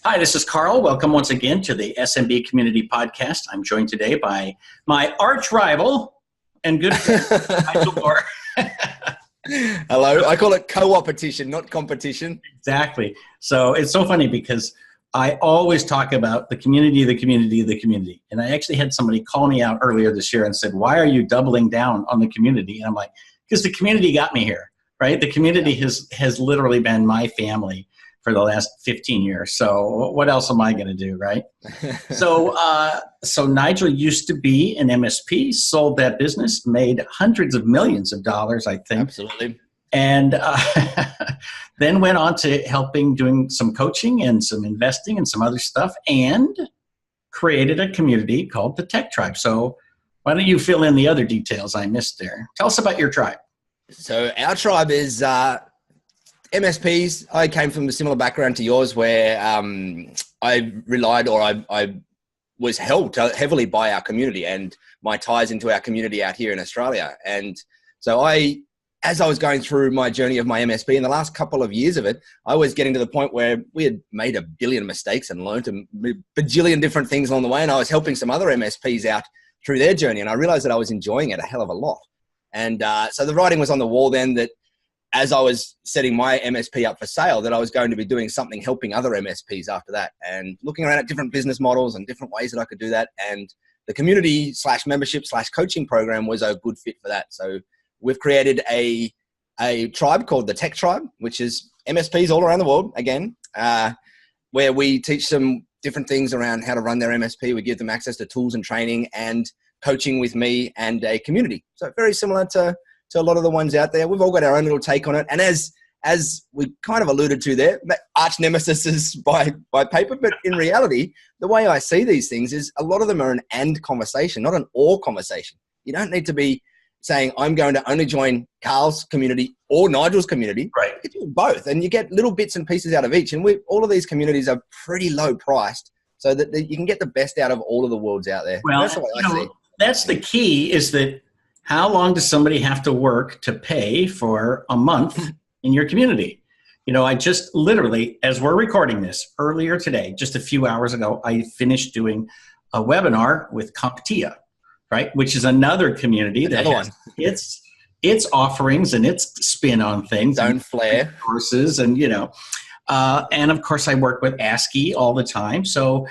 Hi, this is Carl. Welcome once again to the SMB Community Podcast. I'm joined today by my arch rival and good friend, Nigel. Hello. I call it co-opetition, not competition. Exactly. So it's so funny because I always talk about the community. And I actually had somebody call me out earlier this year and said, why are you doubling down on the community? And I'm like, because the community got me here, right? The community has literally been my family for the last 15 years. So what else am I going to do, right? So Nigel used to be an MSP, sold that business, made hundreds of millions of dollars, I think. Absolutely. And then went on to doing some coaching and some investing and some other stuff, and created a community called the Tech Tribe. So why don't you fill in the other details I missed there? Tell us about your tribe. So our tribe is MSPs. I came from a similar background to yours where I relied or I was helped heavily by our community and my ties into our community out here in Australia. And so as I was going through my journey of my MSP in the last couple of years of it, I was getting to the point where we had made a billion mistakes and learned a bajillion different things along the way. And I was helping some other MSPs out through their journey. And I realized that I was enjoying it a hell of a lot. And so the writing was on the wall then that as I was setting my MSP up for sale, that I was going to be doing something helping other MSPs after that and looking around at different business models and different ways that I could do that. And the community / membership / coaching program was a good fit for that. So we've created a tribe called the Tech Tribe, which is MSPs all around the world, again, where we teach them different things around how to run their MSP. We give them access to tools and training and coaching with me and a community. So very similar to a lot of the ones out there. We've all got our own little take on it. And as we kind of alluded to there, arch nemesis is by paper, but in reality, the way I see these things is a lot of them are an and conversation, not an or conversation. You don't need to be saying, I'm going to only join Carl's community or Nigel's community. Right. You do both, and you get little bits and pieces out of each. And all of these communities are pretty low priced so that you can get the best out of all of the worlds out there. Well, that's the way I see it. That's the key, is that how long does somebody have to work to pay for a month in your community? I just literally, as we're recording this earlier today, just a few hours ago, I finished doing a webinar with CompTIA, right? Which is another community that has its offerings and its spin on things. Don't flare. Courses and, and of course I work with ASCII all the time. So,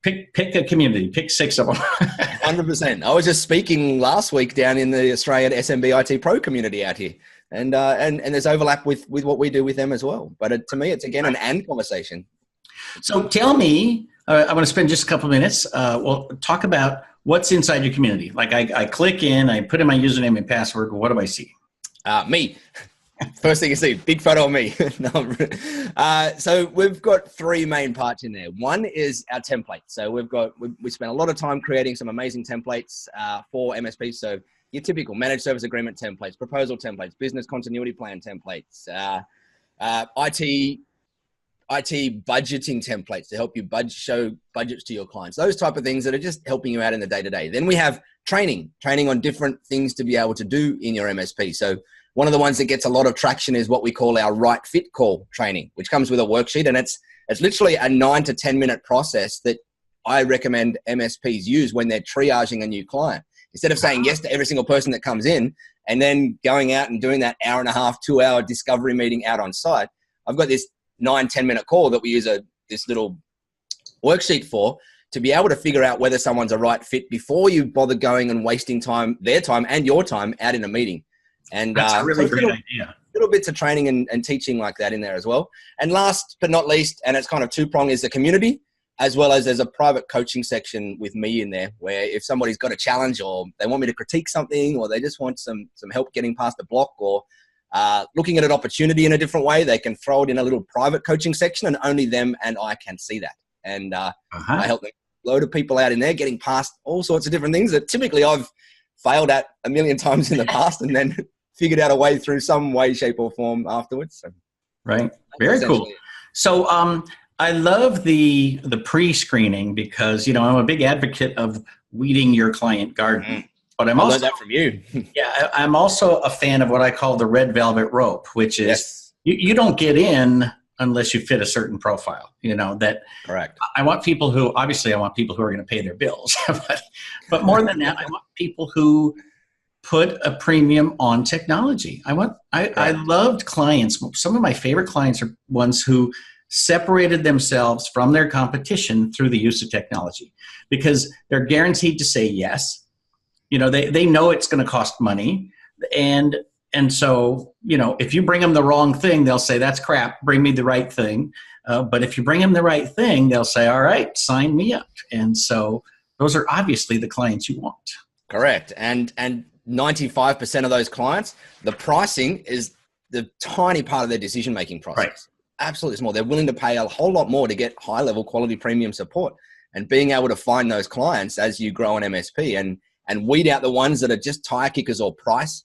pick a community, pick 6 of them. 100%. I was just speaking last week down in the Australian SMB IT Pro community out here. And there's overlap with what we do with them as well. But to me, it's again an and conversation. So tell me, I want to spend just a couple minutes. We'll talk about what's inside your community. Like I click in, I put in my username and password. What do I see? Me. First thing you see, big photo of me. So we've got 3 main parts in there. One is our template. So we spent a lot of time creating some amazing templates for MSPs. So your typical managed service agreement templates, proposal templates, business continuity plan templates, IT budgeting templates to help you show budgets to your clients, those type of things that are just helping you out in the day-to-day. Then we have training on different things to be able to do in your MSP. So one of the ones that gets a lot of traction is what we call our right fit call training, which comes with a worksheet. And it's literally a 9 to 10 minute process that I recommend MSPs use when they're triaging a new client. Instead of saying yes to every single person that comes in and then going out and doing that 1.5 hour, 2 hour discovery meeting out on site, I've got this 9-10 minute call that we use this little worksheet for, to be able to figure out whether someone's a right fit before you bother going and wasting their time and your time out in a meeting. And that's a really great idea. Little bits of training and teaching like that in there as well. And last but not least, and it's kind of 2-pronged, is the community, as well as there's a private coaching section with me in there where if somebody's got a challenge or they want me to critique something or they just want some help getting past the block or looking at an opportunity in a different way, they can throw it in a little private coaching section and only them and I can see that. And I help them, a load of people out in there getting past all sorts of different things that typically I've failed at a million times in the past and then figured out a way through some way, shape or form afterwards. So, right. Very cool. So I love the pre-screening because, I'm a big advocate of weeding your client garden. But I'm I also learned that from you. I'm also a fan of what I call the red velvet rope, which is you don't get in unless you fit a certain profile, that Correct. I want people who, obviously I want people who are going to pay their bills, but more than that, I want people who put a premium on technology. I loved clients. Some of my favorite clients are ones who separated themselves from their competition through the use of technology, because they're guaranteed to say yes. They know it's going to cost money. And so, if you bring them the wrong thing, they'll say, that's crap, bring me the right thing. But if you bring them the right thing, they'll say, all right, sign me up. And so those are obviously the clients you want. Correct. And 95% of those clients, the pricing is the tiny part of their decision-making process. Right. Absolutely small. They're willing to pay a whole lot more to get high-level quality premium support. And being able to find those clients as you grow an MSP and weed out the ones that are just tire kickers or price,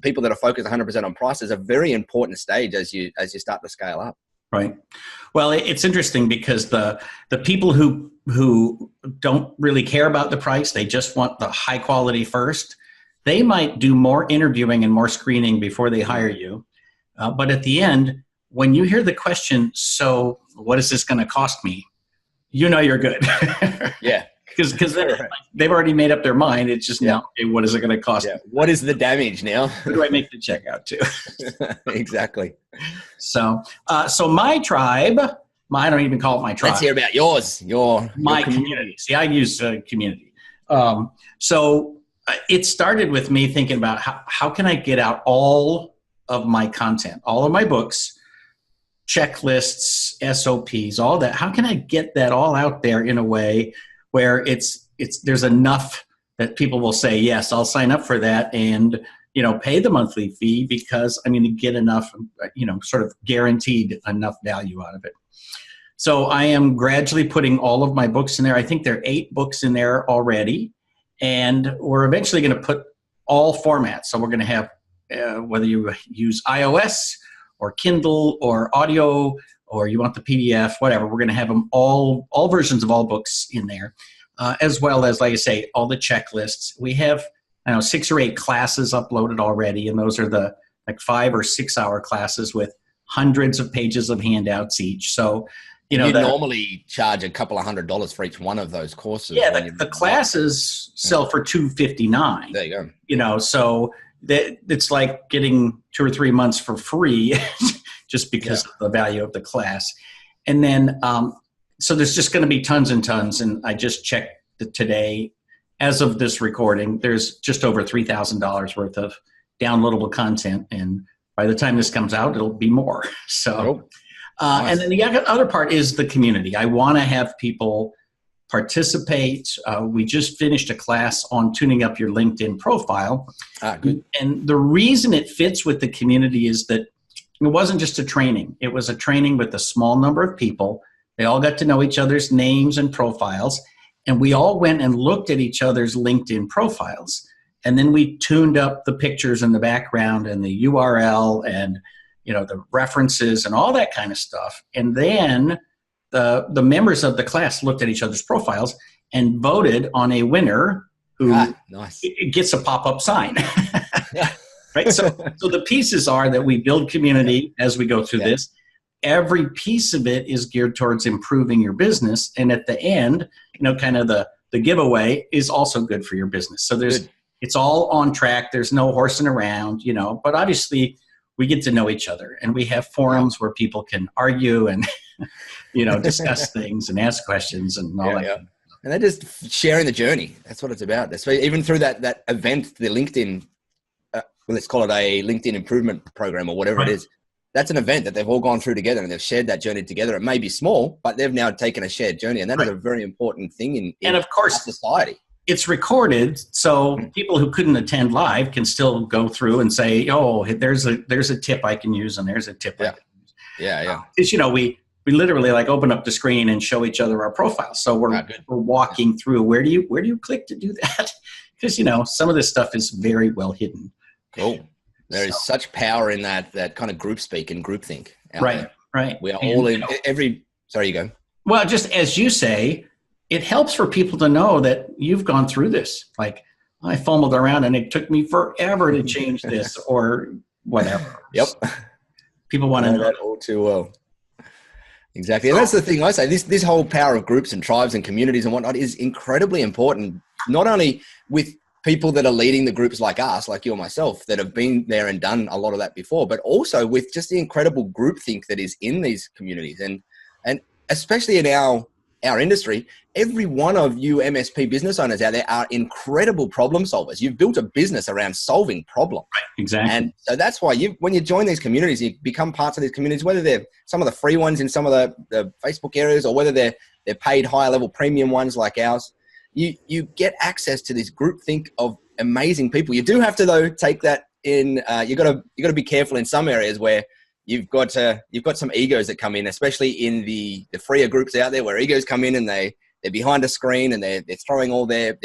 people that are focused 100% on price is a very important stage as you start to scale up. Right. Well, it's interesting because the people who don't really care about the price, they just want the high quality first, they might do more interviewing and more screening before they hire you. But at the end, when you hear the question, so what is this going to cost me? You're good. Yeah. Because they've already made up their mind. It's just now, okay, what is it going to cost? Yeah. What is the damage now? Who do I make the check out to? Exactly. So my tribe, I don't even call it my tribe. Let's hear about yours. My community. See, I use community. So it started with me thinking about how can I get out all of my content, all of my books, checklists, SOPs, all that. How can I get that all out there in a way where there's enough that people will say, yes, I'll sign up for that and, pay the monthly fee because I'm going to get enough, sort of guaranteed enough value out of it. So I am gradually putting all of my books in there. I think there are 8 books in there already. And we're eventually going to put all formats. So we're going to have, whether you use iOS or Kindle or audio, or you want the PDF, whatever, we're going to have them all versions of all books in there, as well as, like I say, all the checklists. We have, 6 or 8 classes uploaded already, and those are the 5 or 6 hour classes with hundreds of pages of handouts each. So, you normally charge a couple of $100 for each one of those courses. Yeah, the classes sell for $259. There you go. So it's like getting 2 or 3 months for free just because of the value of the class. And then, so there's just going to be tons and tons. And I just checked today, as of this recording, there's just over $3,000 worth of downloadable content. And by the time this comes out, it'll be more. So, nice. And then the other part is the community. I want to have people participate. We just finished a class on tuning up your LinkedIn profile. Good. And the reason it fits with the community is that it wasn't just a training. It was a training with a small number of people. They all got to know each other's names and profiles. And we all went and looked at each other's LinkedIn profiles. And then we tuned up the pictures in the background and the URL and the references and all that kind of stuff. And then the members of the class looked at each other's profiles and voted on a winner who nice. Gets a pop-up sign. Right? So the pieces are that we build community as we go through this. Every piece of it is geared towards improving your business. And at the end, kind of the giveaway is also good for your business. So it's all on track. There's no horsing around, but obviously we get to know each other, and we have forums where people can argue and, discuss things and ask questions and all that. Yeah. And they're just sharing the journey. That's what it's about. That's even through that event, the LinkedIn, let's call it a LinkedIn improvement program or whatever it is. That's an event that they've all gone through together and they've shared that journey together. It may be small, but they've now taken a shared journey. And that is a very important thing in of course, society. It's recorded, so people who couldn't attend live can still go through and say, "Oh, there's a tip I can use, and there's a tip I can use." Yeah. Because we literally open up the screen and show each other our profiles. So we're walking through where do you click to do that? Because some of this stuff is very well hidden. Cool. There is such power in that kind of group speak and group think. Right. We are all in every. Sorry, you go. Well, just as you say, it helps for people to know that you've gone through this. Like, I fumbled around and it took me forever to change this or whatever. Yep. People want to know that all too well. Exactly. And that's the thing I say, this whole power of groups and tribes and communities and whatnot is incredibly important, not only with people that are leading the groups like us, like you or myself, that have been there and done a lot of that before, but also with just the incredible groupthink that is in these communities. And especially in our industry, every one of you MSP business owners out there are incredible problem solvers. You've built a business around solving problems. Right, exactly. And so that's why when you join these communities, you become parts of these communities, whether they're some of the free ones in some of the Facebook areas, or whether they're paid higher level premium ones like ours. You get access to this group think of amazing people. You do have to, though, take that in. You got to be careful in some areas where you've got some egos that come in, especially in the freer groups out there, where egos come in and they're behind a screen and they're throwing all their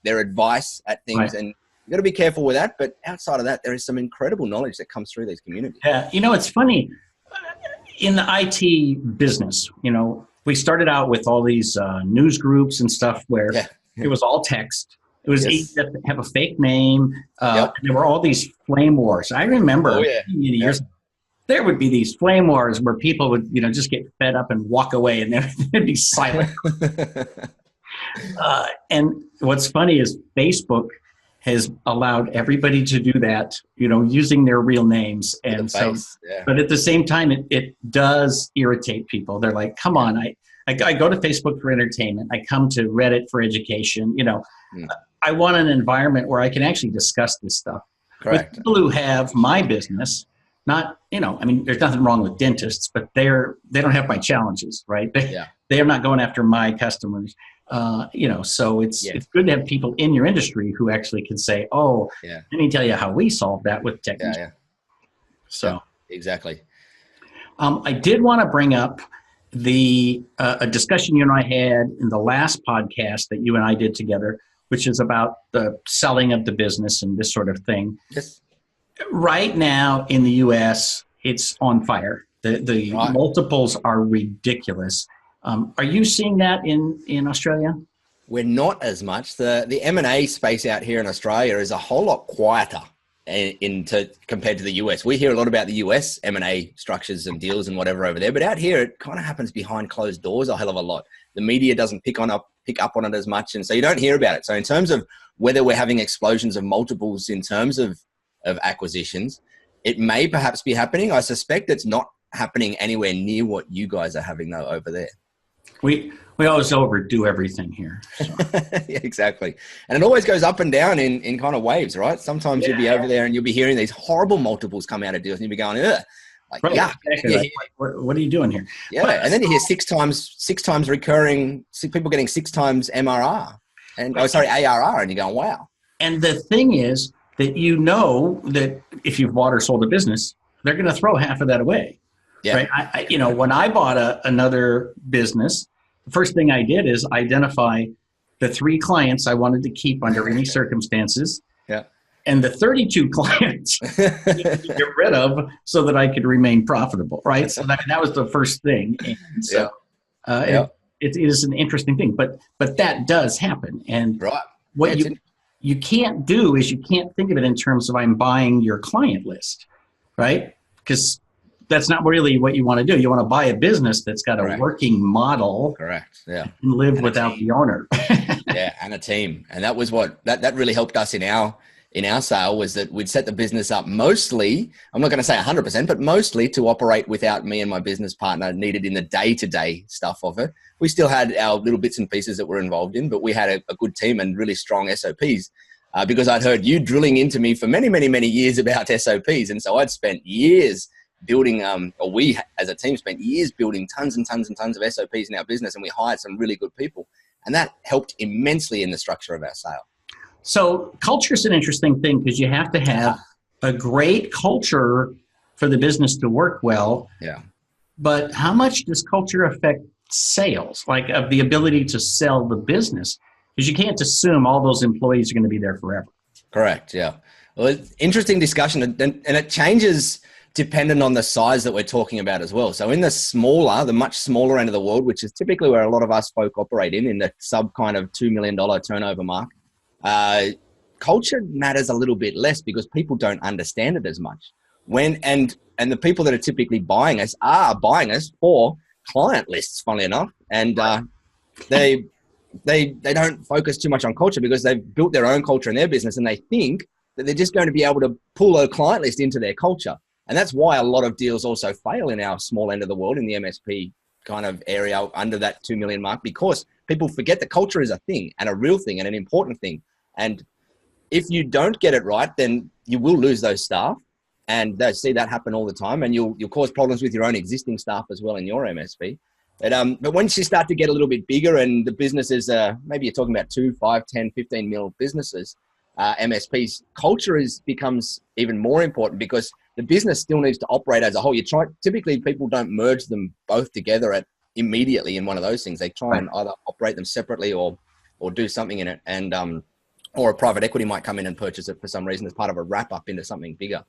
advice at things. Right. And you got to be careful with that. But outside of that, there is some incredible knowledge that comes through these communities. Yeah, it's funny in the IT business. We started out with all these news groups and stuff where it was all text. It was easy to have a fake name. And there were all these flame wars. I remember many years ago, there would be these flame wars where people would, just get fed up and walk away, and then it'd be silent. And what's funny is Facebook has allowed everybody to do that, using their real names. And but at the same time, it does irritate people. They're like, come on, I go to Facebook for entertainment. I come to Reddit for education. I want an environment where I can actually discuss this stuff. Correct. With people who have my business, not, there's nothing wrong with dentists, but they don't have my challenges, right? They're not going after my customers. So it's good to have people in your industry who actually can say, let me tell you how we solved that with technology. So exactly. I did want to bring up a discussion you and I had in the last podcast that you and I did together, which is about the selling of the business and this sort of thing. Yes. Right now in the U.S., it's on fire. The multiples are ridiculous. Are you seeing that in Australia? We're not as much. The M&A space out here in Australia is a whole lot quieter compared to the US. We hear a lot about the US M&A structures and deals and whatever over there, but out here it kind of happens behind closed doors a hell of a lot. The media doesn't pick up on it as much, and so you don't hear about it. So in terms of whether we're having explosions of multiples in terms of acquisitions, it may perhaps be happening. I suspect it's not happening anywhere near what you guys are having though over there. We always overdo everything here. So. Yeah, exactly. And it always goes up and down in kind of waves, right? Sometimes you'll be over there and you'll be hearing these horrible multiples come out of deals and you'll be going, ugh. Exactly. What are you doing here? Yeah, and then you hear six times recurring, people getting 6 times MRR, ARR, and you're going, wow. And the thing is that that if you've bought or sold a business, they're going to throw half of that away. Yeah. Right. When I bought another business, the first thing I did is identify the 3 clients I wanted to keep under any circumstances. Yeah. And the 32 clients to get rid of so that I could remain profitable. Right. So that was the first thing. And so it is an interesting thing, but that does happen. And what you can't do is you can't think of it in terms of I'm buying your client list, right? Because that's not really what you want to do. You want to buy a business that's got a working model. Correct. Yeah. And live without the owner. Yeah, and a team. And that was what that really helped us in our sale, was that we'd set the business up mostly, I'm not going to say 100%, but mostly to operate without me and my business partner needed in the day-to-day stuff of it. We still had our little bits and pieces that we're involved in, but we had a good team and really strong SOPs because I'd heard you drilling into me for many, many, many years about SOPs. And so I'd spent years building, or we as a team spent years building tons and tons and tons of SOPs in our business, and we hired some really good people. And that helped immensely in the structure of our sale. So culture is an interesting thing because you have to have a great culture for the business to work well. Yeah. But how much does culture affect sales, like of the ability to sell the business? Because you can't assume all those employees are going to be there forever. Correct. Yeah. Well, interesting discussion. And it changes dependent on the size that we're talking about as well. So in the much smaller end of the world, which is typically where a lot of us folk operate in the sub kind of $2 million turnover mark, culture matters a little bit less because people don't understand it as much. And the people that are typically buying us are buying us for client lists, funnily enough. And they don't focus too much on culture because they've built their own culture in their business, and they think that they're just going to be able to pull a client list into their culture. And that's why a lot of deals also fail in our small end of the world, in the MSP kind of area under that 2 million mark, because people forget that culture is a thing, and a real thing, and an important thing. And if you don't get it right, then you will lose those staff. And they see that happen all the time, and you'll cause problems with your own existing staff as well in your MSP. But once you start to get a little bit bigger and the business is, maybe you're talking about 2, 5, 10, 15 mil businesses, MSPs, culture becomes even more important, because the business still needs to operate as a whole. Typically people don't merge them both together immediately in one of those things. They try and either operate them separately or do something in it. And, or a private equity might come in and purchase it for some reason as part of a wrap up into something bigger.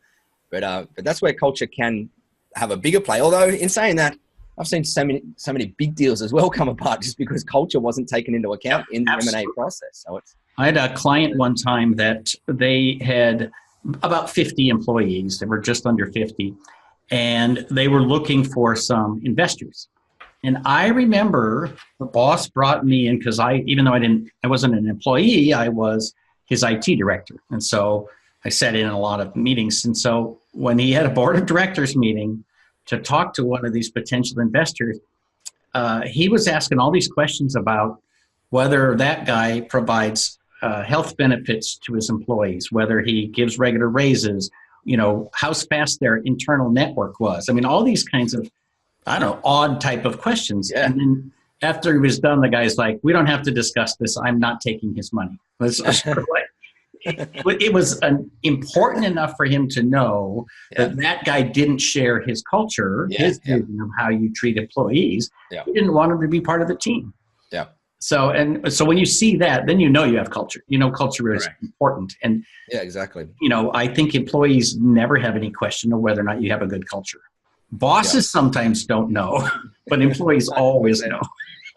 But that's where culture can have a bigger play. Although in saying that, I've seen so many big deals as well come apart just because culture wasn't taken into account in the M&A process. So I had a client one time that they had about 50 employees. They were just under 50, and they were looking for some investors. And I remember the boss brought me in because even though I wasn't an employee, I was his IT director. And so I sat in a lot of meetings. And so when he had a board of directors meeting to talk to one of these potential investors, he was asking all these questions about whether that guy provides health benefits to his employees, whether he gives regular raises, how fast their internal network was. I mean, all these kinds of, odd type of questions. Yeah. And then after he was done, the guy's like, "We don't have to discuss this. I'm not taking his money." It was important enough for him to know that guy didn't share his culture, his vision of how you treat employees. Yeah. He didn't want him to be part of the team. Yeah. So when you see that, then you have culture. Culture is important. And exactly. I think employees never have any question of whether or not you have a good culture. Bosses sometimes don't know, but employees always know.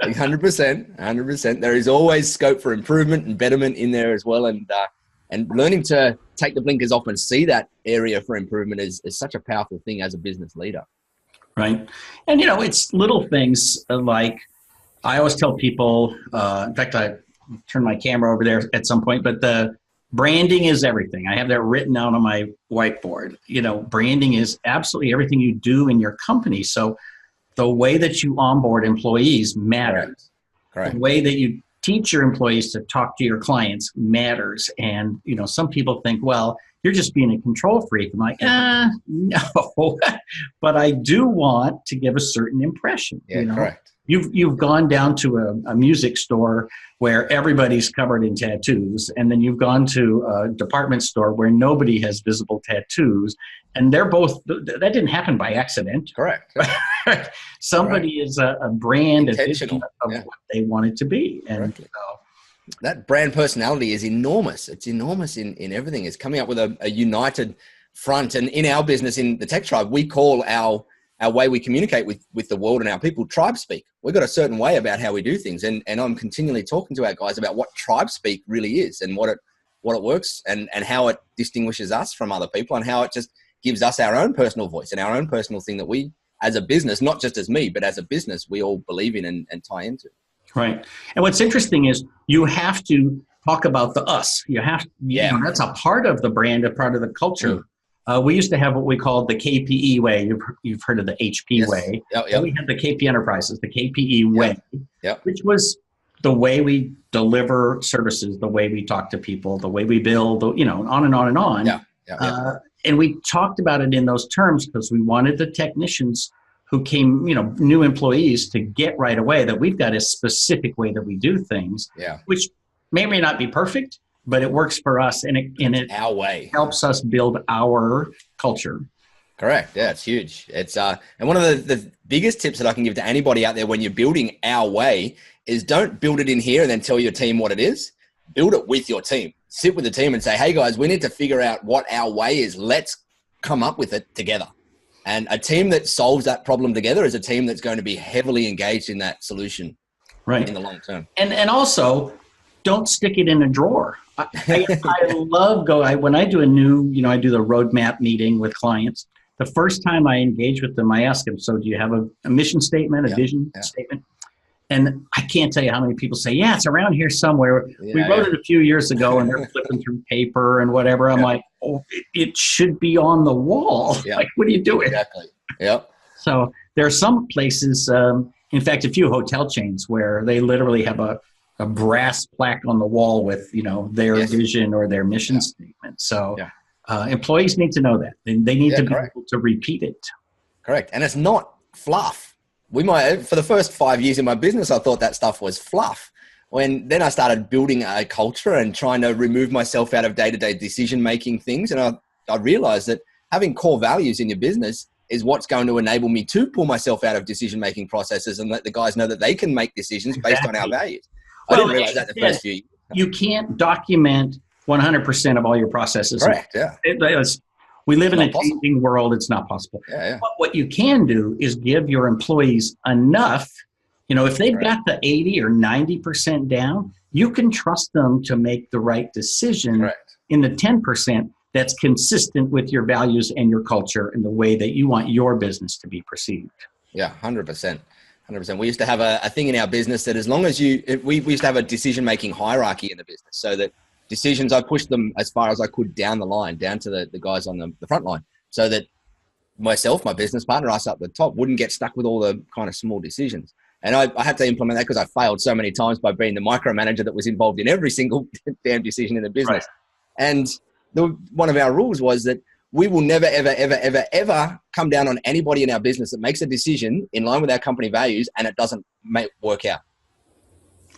100%. There is always scope for improvement and betterment in there as well. And learning to take the blinkers off and see that area for improvement is such a powerful thing as a business leader. Right. And, it's little things like I always tell people, in fact, I turn my camera over there at some point, but the branding is everything. I have that written out on my whiteboard. Branding is absolutely everything you do in your company. So the way that you onboard employees matters. Correct. The way that you teach your employees to talk to your clients matters. And, some people think, well, you're just being a control freak. I'm like, no, but I do want to give a certain impression. Correct. You've gone down to a music store where everybody's covered in tattoos, and then you've gone to a department store where nobody has visible tattoos, and that didn't happen by accident. Correct. Somebody is a brand, a vision of what they want it to be. And that brand personality is enormous. It's enormous in everything. It's coming up with a united front. And in our business, in the Tech Tribe, we call our way we communicate with the world and our people tribe speak. We've got a certain way about how we do things. And I'm continually talking to our guys about what tribe speak really is and what it works and how it distinguishes us from other people and how it just gives us our own personal voice and our own personal thing that we, as a business, not just as me, but as a business, we all believe in and tie into. Right. And what's interesting is you have to talk about the us. You have, that's a part of the brand, a part of the culture. We used to have what we called the KPE way. You've heard of the HP way. Yep. We had the KP Enterprises, the KPE way, which was the way we deliver services, the way we talk to people, the way we build, on and on and on. And we talked about it in those terms because we wanted the technicians who came, new employees to get right away that we've got a specific way that we do things, which may or may not be perfect, but it works for us, and it our way helps us build our culture. Correct. Yeah, it's huge. It's and one of the biggest tips that I can give to anybody out there when you're building our way is don't build it in here and then tell your team what it is. Build it with your team. Sit with the team and say, "Hey guys, we need to figure out what our way is. Let's come up with it together." And a team that solves that problem together is a team that's going to be heavily engaged in that solution, in the long term. And also, don't stick it in a drawer. I love when I do a new, I do the roadmap meeting with clients. the first time I engage with them, I ask them, so do you have a mission statement, a vision statement? And I can't tell you how many people say, yeah, it's around here somewhere. We wrote it a few years ago, and they're flipping through paper and whatever. I'm like, oh, it should be on the wall. Like, what are you doing? Exactly. Yep. So there are some places, in fact, a few hotel chains where they literally have a brass plaque on the wall with, their vision or their mission statement. So employees need to know that. They need to be able to repeat it. Correct. And it's not fluff. For the first 5 years in my business, I thought that stuff was fluff. Then I started building a culture and trying to remove myself out of day-to-day decision-making things. And I realized that having core values in your business is what's going to enable me to pull myself out of decision-making processes and let the guys know that they can make decisions based on our values. I didn't realize that the first few years. You can't document 100% of all your processes. Correct, yeah. We live in a changing world. It's not possible. But what you can do is give your employees enough, if they've got the 80 or 90% down, you can trust them to make the right decision in the 10% that's consistent with your values and your culture and the way that you want your business to be perceived. Yeah, 100%. 100%. We used to have a thing in our business that as long as we used to have a decision-making hierarchy in the business, so that decisions, I pushed them as far as I could down the line, down to the guys on the front line, so that myself, my business partner, us up the top, wouldn't get stuck with all the kind of small decisions. And I had to implement that because I failed so many times by being the micromanager that was involved in every single damn decision in the business. And one of our rules was that we will never, ever, ever, ever, ever come down on anybody in our business that makes a decision in line with our company values and it doesn't work out.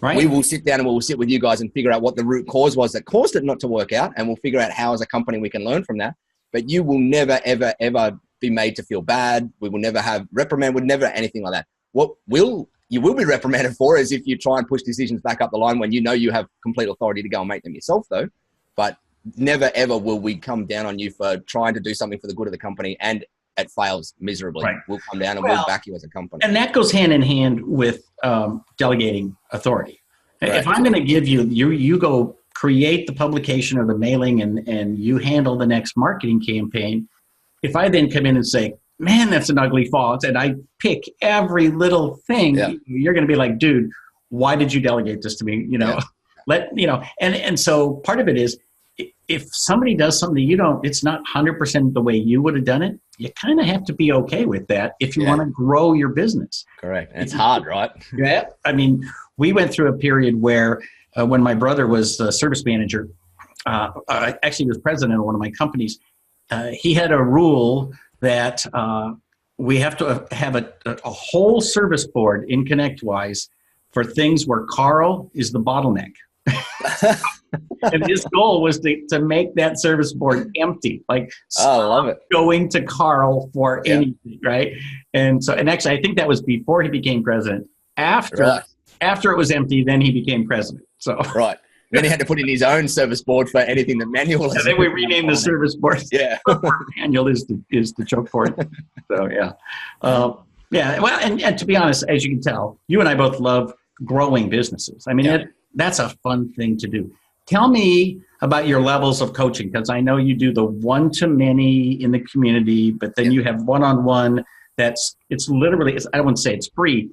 Right. We will sit down and we'll sit with you guys and figure out what the root cause was that caused it not to work out. And we'll figure out how as a company we can learn from that. But you will never, ever, ever be made to feel bad. We will never have reprimand, would never anything like that. What you will be reprimanded for is if you try and push decisions back up the line when you know you have complete authority to go and make them yourself though. But never, ever will we come down on you for trying to do something for the good of the company and it fails miserably. We'll come down and we'll back you as a company. And that goes hand in hand with delegating authority. If I'm going to give you go create the publication or the mailing and you handle the next marketing campaign. If I then come in and say, man, that's an ugly font, and I pick every little thing, you're going to be like, dude, why did you delegate this to me? And so part of it is, if somebody does something it's not 100% the way you would have done it, you kind of have to be okay with that if you want to grow your business. Correct. And it's hard, right? Yeah. I mean, we went through a period where when my brother was the service manager, actually was president of one of my companies, he had a rule that we have to have a whole service board in ConnectWise for things where Carl is the bottleneck. And his goal was to make that service board empty, like I love it. Going to Carl for anything, right? And actually, I think that was before he became president. After it was empty, then he became president. So then he had to put in his own service board for anything that manual. And then we renamed the service board. Manual is the choke point. So Well, and to be honest, as you can tell, you and I both love growing businesses. I mean, that's a fun thing to do. Tell me about your levels of coaching, because I know you do the one-to-many in the community, but then you have one-on-one it's literally, I wouldn't say it's free.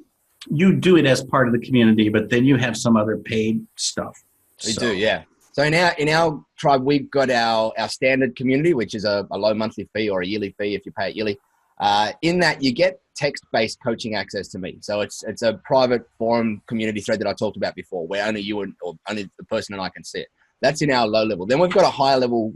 You do it as part of the community, but then you have some other paid stuff. We do, yeah. So in our tribe, we've got our standard community, which is a low monthly fee or a yearly fee if you pay it yearly. In that, you get text-based coaching access to me. So it's a private forum community thread that I talked about before, where only you or only the person and I can see it. That's in our low level. Then we've got a higher level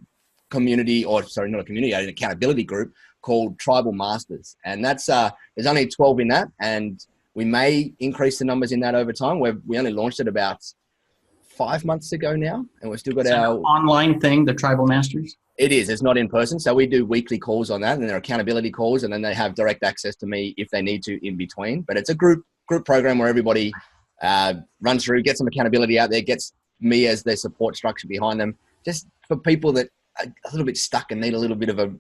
community, an accountability group called Tribal Masters. And that's there's only 12 in that, and we may increase the numbers in that over time. We only launched it about 5 months ago now, and we've still got our online thing, the Tribal Masters. It is. It's not in person. So we do weekly calls on that, and they're accountability calls, and then they have direct access to me if they need to in between. But it's a group program where everybody runs through, gets some accountability out there, gets me as their support structure behind them, just for people that are a little bit stuck and need a little bit of a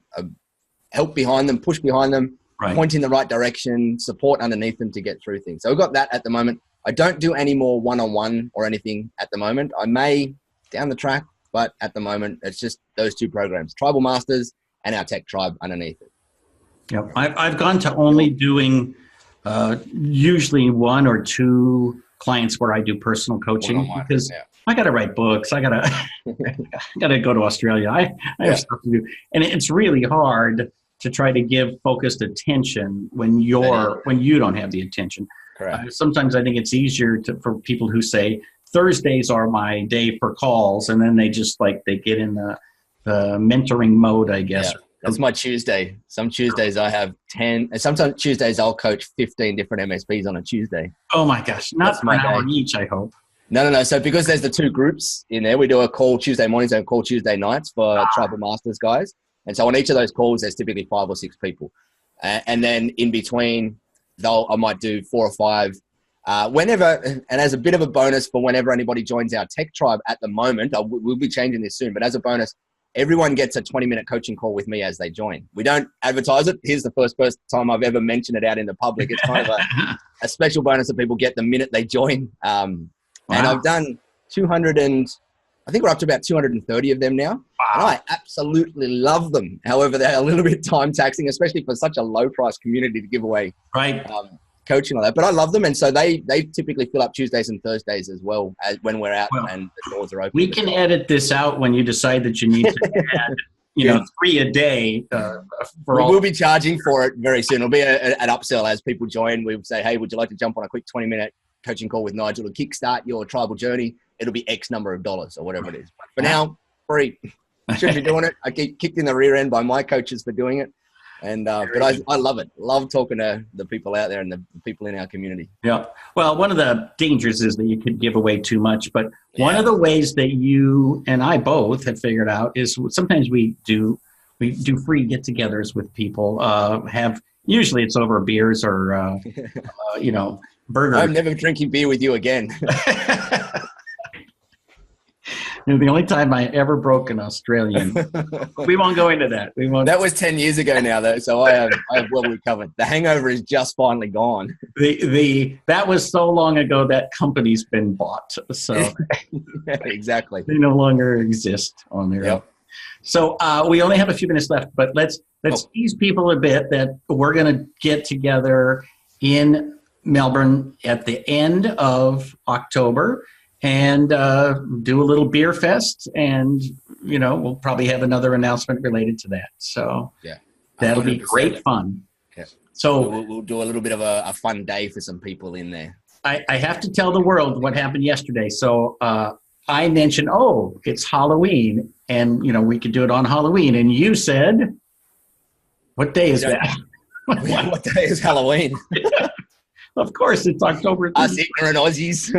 help behind them, push behind them, point in the right direction, support underneath them to get through things. So we've got that at the moment. I don't do any more one-on-one or anything at the moment. I may down the track, but at the moment, it's just those two programs, Tribal Masters and our Tech Tribe underneath it. Yep. I've gone to only doing usually one or two clients where I do personal coaching because I got to write books. I got to go to Australia. I have stuff to do, and it's really hard to try to give focused attention when you don't have the attention. Correct. Sometimes I think it's easier for people who say Thursdays are my day for calls, and then they just they get in the mentoring mode, I guess. Yeah. That's my Tuesday. Some Tuesdays I have 10, and sometimes Tuesdays I'll coach 15 different MSPs on a Tuesday. Oh my gosh. Not for an hour each, I hope. No. So because there's the two groups in there, we do a call Tuesday mornings and a call Tuesday nights for Tribal Masters guys. And so on each of those calls, there's typically 5 or 6 people. And then in between, I might do 4 or 5 whenever, and as a bit of a bonus for whenever anybody joins our tech tribe at the moment, we'll be changing this soon, but as a bonus, everyone gets a 20-minute coaching call with me as they join. We don't advertise it. Here's the first time I've ever mentioned it out in the public. It's kind of a special bonus that people get the minute they join. And I've done 200 and I think we're up to about 230 of them now. Wow. And I absolutely love them. However, they're a little bit time taxing, especially for such a low price community to give away coaching like that. But I love them. And so they typically fill up Tuesdays and Thursdays as well as when we're out and the doors are open. We can edit this out when you decide that you need to add, 3 a day. We'll be charging for it very soon. It'll be an upsell as people join. We'll say, hey, would you like to jump on a quick 20-minute coaching call with Nigel to kickstart your tribal journey? It'll be X number of dollars or whatever it is. But for now, free. Shouldn't be doing it. I get kicked in the rear end by my coaches for doing it. And but I love it. Love talking to the people out there and the people in our community. Yeah. Well, one of the dangers is that you could give away too much. But one of the ways that you and I both have figured out is sometimes we do free get-togethers with people. Usually it's over beers or burgers. I'm never drinking beer with you again. The only time I ever broke an Australian. We won't go into that. That was 10 years ago now, though, so I have well recovered. The hangover is just finally gone. That was so long ago that company's been bought. So exactly. They no longer exist on their own. So we only have a few minutes left, but let's tease people a bit that we're going to get together in Melbourne at the end of October and do a little beer fest, and we'll probably have another announcement related to that. So that'll be great fun. Yeah. So we'll do a little bit of a fun day for some people in there. I have to tell the world what happened yesterday. So I mentioned, it's Halloween, and we could do it on Halloween, and you said, what day is that? What day is Halloween? Of course, it's October 30th. Us ignorant Aussies.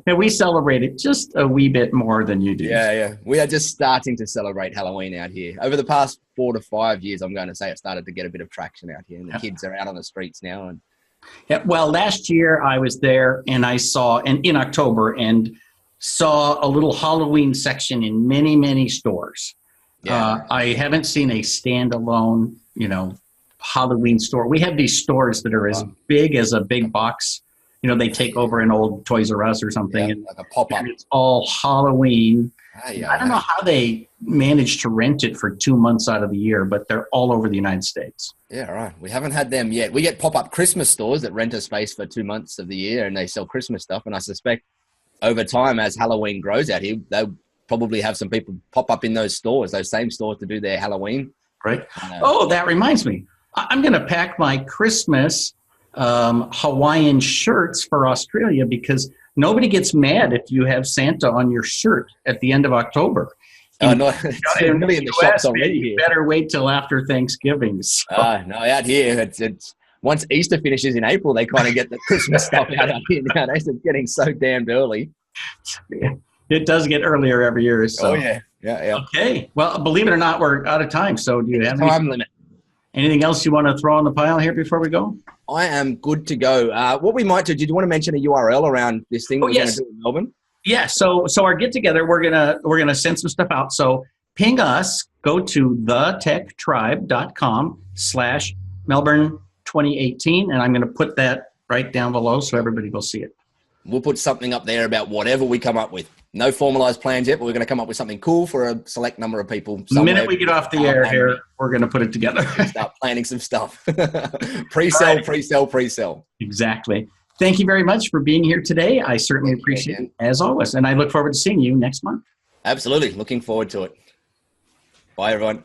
And we celebrate it just a wee bit more than you do. Yeah. We are just starting to celebrate Halloween out here. Over the past 4 to 5 years, I'm going to say it started to get a bit of traction out here, and the kids are out on the streets now. And well, last year I was there, and I saw, and in October, and saw a little Halloween section in many, many stores. Yeah. I haven't seen a standalone, Halloween store. We have these stores that are as big as a big box. They take over an old Toys R Us or something. And like a pop-up. It's all Halloween. I don't know how they manage to rent it for 2 months out of the year, but they're all over the United States. Yeah, right. We haven't had them yet. We get pop-up Christmas stores that rent a space for 2 months of the year, and they sell Christmas stuff. And I suspect over time, as Halloween grows out here, they'll probably have some people pop up in those same stores to do their Halloween. Right. That reminds me. I'm going to pack my Christmas Hawaiian shirts for Australia, because nobody gets mad if you have Santa on your shirt at the end of October. No, it's really in the shops already here. You better wait till after Thanksgiving. So. No, out here, it's once Easter finishes in April, they kind of get the Christmas stuff out here nowadays. It's getting so damned early. It does get earlier every year. So. Oh, yeah. Okay. Well, believe it or not, we're out of time. So do you have time limit? Anything else you want to throw on the pile here before we go? I am good to go. What we might do, did you want to mention a URL around this thing we're going to do in Melbourne? Yeah, so our get together, we're gonna send some stuff out. So ping us, go to thetechtribe.com/Melbourne 2018, and I'm gonna put that right down below so everybody will see it. We'll put something up there about whatever we come up with. No formalized plans yet, but we're going to come up with something cool for a select number of people. The minute we get off the air here, we're going to put it together. Start planning some stuff. Pre-sell. Exactly. Thank you very much for being here today. I certainly appreciate it, as always. And I look forward to seeing you next month. Absolutely. Looking forward to it. Bye, everyone.